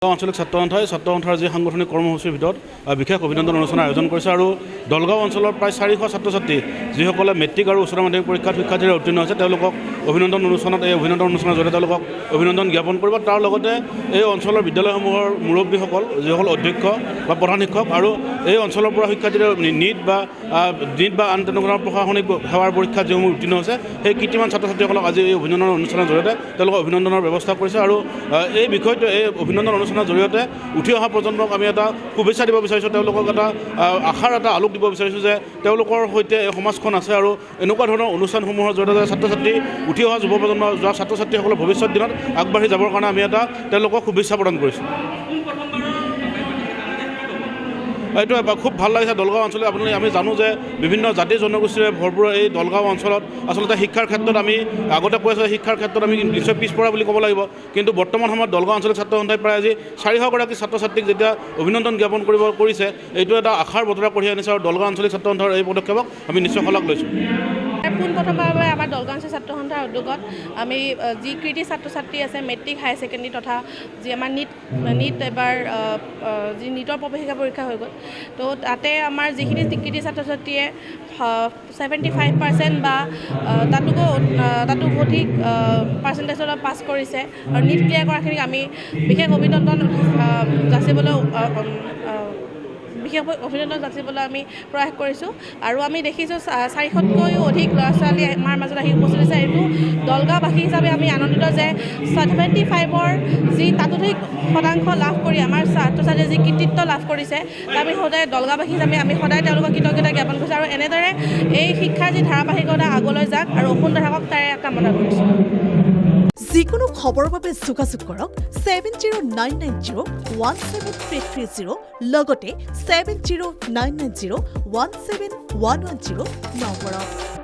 আঞ্চলিক ছাত্ৰ সন্থাৰ যি সাংগঠনিক কৰ্মসূচিৰ ভিতৰত বিশেষ অভিনন্দন অনুষ্ঠানৰ আয়োজন কৰিছে আৰু দলগাঁও অঞ্চলৰ প্ৰায় 400 ছাত্ৰ ছাত্ৰী যিসকলে মেট্ৰিক আৰু উচ্চতৰ মাধ্যমিক পৰীক্ষাত শিক্ষাৰ্থীৰে উত্তীৰ্ণ হৈছে তেওঁলোকক অভিনন্দন অনুষ্ঠানত এই অভিনন্দন অনুষ্ঠানৰ জৰিয়তে তেওঁলোকক অভিনন্দন জ্ঞাপন কৰিব। তাৰ লগতে এই অঞ্চলৰ বিদ্যালয়সমূহৰ মুৰব্বীসকল যিসকল অধ্যক্ষ বা প্ৰধান শিক্ষক আৰু এই অঞ্চলৰ পৰা শিক্ষাৰ্থীৰে নিট বা আন তেনেকুৱা প্ৰশাসনিক সেৱাৰ পৰীক্ষাত যিসমূহ উত্তীৰ্ণ হৈছে সেই কীৰ্তিমান ছাত্ৰ ছাত্ৰীসকলক আজি এই অভিনন্দন অনুষ্ঠানৰ জৰিয়তে তেওঁলোকক অভিনন্দনৰ ব্যৱস্থা কৰিছে আৰু এই বিষয়টো এই অভিনন্দন অনুষ্ঠানৰ জৰিয়তে উঠি অহা প্ৰজন্মক আমি এটা শুভেচ্ছা দিব বিচাৰিছোঁ, তেওঁলোকক এটা আশাৰ এটা আলোক দিব বিচাৰিছোঁ যে তেওঁলোকৰ সৈতে এই সমাজখন আছে আৰু এনেকুৱা ধৰণৰ অনুষ্ঠানসমূহৰ জৰিয়তে ছাত্ৰ ছাত্ৰী উঠি অহা যুৱ প্ৰজন্ম যোৱা ছাত্ৰ ছাত্ৰীসকলৰ ভৱিষ্যত দিনত আগবাঢ়ি যাবৰ কাৰণে আমি এটা তেওঁলোকক শুভেচ্ছা প্ৰদান কৰিছোঁ। এইটো খুব ভাল লাগিছে। দলগাঁও অঞ্চলত আমি জানো যে বিভিন্ন জাতি জনগোষ্ঠীৰে ভৰপূৰ এই দলগাঁও অঞ্চলত আচলতে শিক্ষাৰ ক্ষেত্ৰত আমি আগতে কৈ আছোঁ শিক্ষাৰ ক্ষেত্ৰত আমি নিশ্চয় পিছপৰা বুলি ক'ব লাগিব, কিন্তু বৰ্তমান সময়ত দলগাঁও আঞ্চলিক ছাত্ৰ সন্থাই প্ৰায় আজি 400গৰাকী ছাত্ৰ ছাত্ৰীক যেতিয়া অভিনন্দন জ্ঞাপন কৰিছে এইটো এটা আশাৰ বতৰা কঢ়িয়াই আনিছে আৰু দলগাঁও আঞ্চলিক ছাত্ৰ সন্থাৰ এই পদক্ষেপক আমি নিশ্চয় শলাগ লৈছোঁ। পোনপ্ৰথমবাৰৰ বাবে আমাৰ দলগাঁও অঞ্চল ছাত্ৰ সন্থাৰ উদ্যোগত আমি যি কৃতি ছাত্ৰ ছাত্ৰী আছে মেট্ৰিক হায়াৰ ছেকেণ্ডেৰী তথা যি আমাৰ নিট এবাৰ যি নিটৰ প্ৰৱেশিকা পৰীক্ষা হৈ গ'ল, তো তাতে আমাৰ যিখিনি কৃতি ছাত্ৰ ছাত্ৰীয়ে 75% বা তাতো অধিক পাৰ্চেণ্টেজত পাছ কৰিছে আৰু নিট ক্লিয়াৰ কৰাখিনিক আমি বিশেষ অভিনন্দন যাচিবলৈ আমি প্ৰয়াস কৰিছোঁ। আৰু আমি দেখিছোঁ 400তকৈও অধিক ল'ৰা ছোৱালী আমাৰ মাজত আহি উপস্থিত হৈছে। এইটো দলগাঁওবাসী হিচাপে আমি আনন্দিত যে 75ৰ যি তাতোধিক শতাংশ লাভ কৰি আমাৰ ছাত্ৰ ছাত্ৰীয়ে যি কৃতিত্ব লাভ কৰিছে আমি সদায় দলগাঁওবাসী হিচাপে আমি সদায় তেওঁলোকক কৃতজ্ঞতা জ্ঞাপন কৰিছোঁ আৰু এনেদৰে এই শিক্ষাৰ যি ধাৰাবাহিকতা আগলৈ যাওক আৰু অক্ষুণ্ণ থাকক তাৰে কামনা কৰিছোঁ। যিকোনো খবৰৰ বাবে যোগাযোগ কৰক 7099017330 লগতে 7099017110 নম্বৰত।